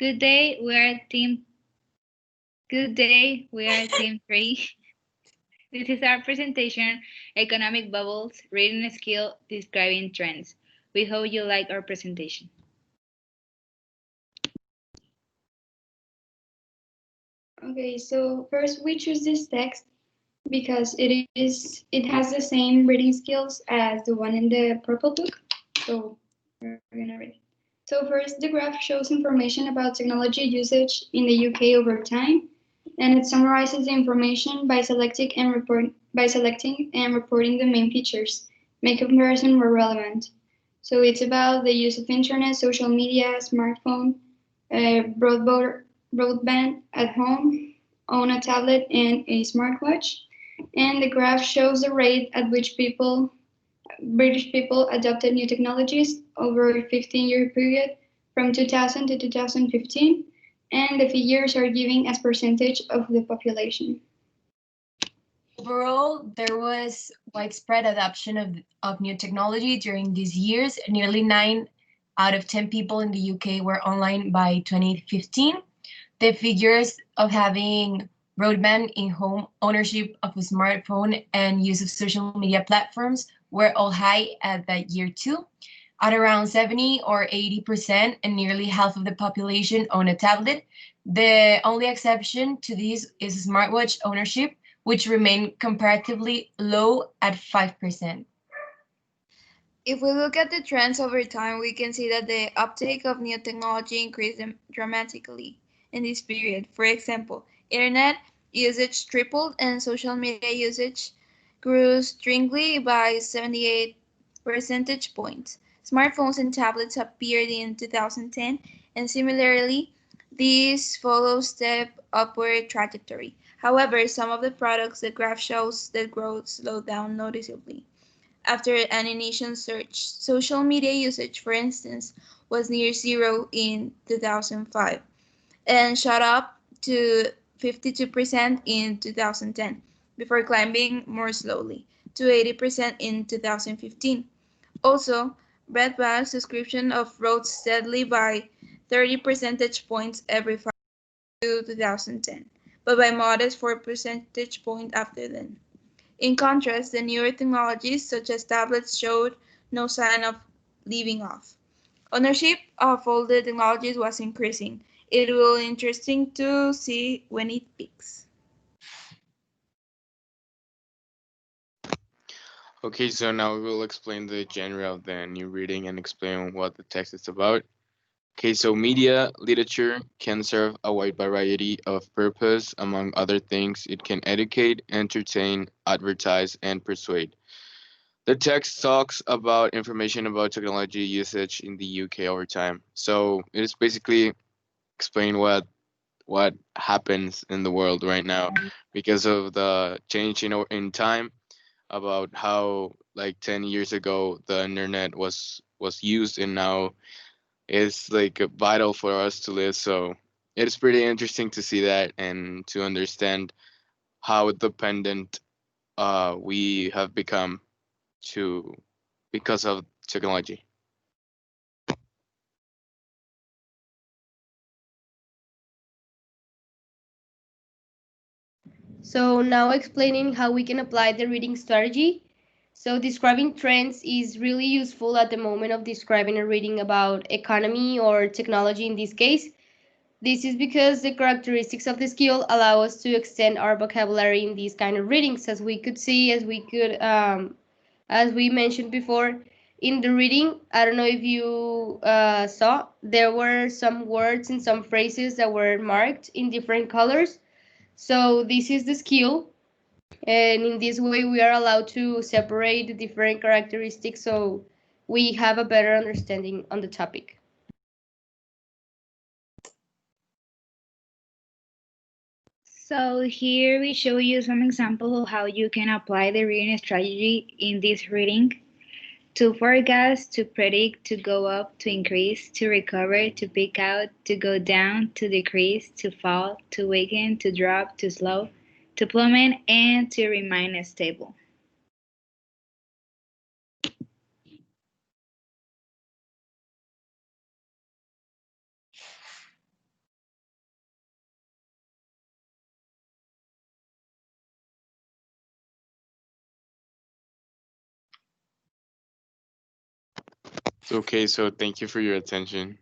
Good day, we are team. Good day, we are team 3. This is our presentation, Economic Bubbles, Reading Skill, Describing Trends. We hope you like our presentation. Okay, so first we choose this text because it has the same reading skills as the one in the purple book. So we're gonna read. So first, the graph shows information about technology usage in the UK over time, and it summarizes the information by selecting and reporting the main features, make comparison more relevant. So it's about the use of internet, social media, smartphone, broadband at home, on a tablet and a smartwatch, and the graph shows the rate at which British people adopted new technologies over a 15-year period from 2000 to 2015, and the figures are given as percentage of the population. Overall, there was widespread adoption of new technology during these years. Nearly 9 out of 10 people in the UK were online by 2015. The figures of having broadband in home, ownership of a smartphone, and use of social media platforms were all high at that year too. At around 70 or 80%, and nearly half of the population own a tablet. The only exception to this is smartwatch ownership, which remained comparatively low at 5%. If we look at the trends over time, we can see that the uptake of new technology increased dramatically in this period. For example, internet usage tripled and social media usage grew strongly by 78 percentage points. Smartphones and tablets appeared in 2010, and similarly, these follow step upward trajectory. However, some of the products the graph shows that growth slowed down noticeably. After an initial surge, social media usage, for instance, was near zero in 2005 and shot up to 52% in 2010, before climbing more slowly to 80% in 2015. Also, broadband subscription rose steadily by 30 percentage points every 5 years to 2010, but by modest 4 percentage points after then. In contrast, the newer technologies, such as tablets, showed no sign of leaving off. Ownership of all the technologies was increasing. It will be interesting to see when it peaks. Okay, so now we will explain the genre of the new reading and explain what the text is about. Okay, so media literature can serve a wide variety of purpose. Among other things, it can educate, entertain, advertise, and persuade. The text talks about information about technology usage in the UK over time. So it is basically explain what happens in the world right now because of the change in time, about how like 10 years ago the internet was used and now it's like vital for us to live. So it's pretty interesting to see that and to understand how dependent we have become to because of technology. So now explaining how we can apply the reading strategy. So describing trends is really useful at the moment of describing a reading about economy or technology in this case. This is because the characteristics of the skill allow us to extend our vocabulary in these kind of readings. As we mentioned before, in the reading, I don't know if you saw, there were some words and some phrases that were marked in different colors. So this is the skill, and in this way we are allowed to separate the different characteristics so we have a better understanding on the topic. So here we show you some examples of how you can apply the reading strategy in this reading. To forecast, to predict, to go up, to increase, to recover, to peak out, to go down, to decrease, to fall, to weaken, to drop, to slow, to plummet, and to remain stable. Okay, so thank you for your attention.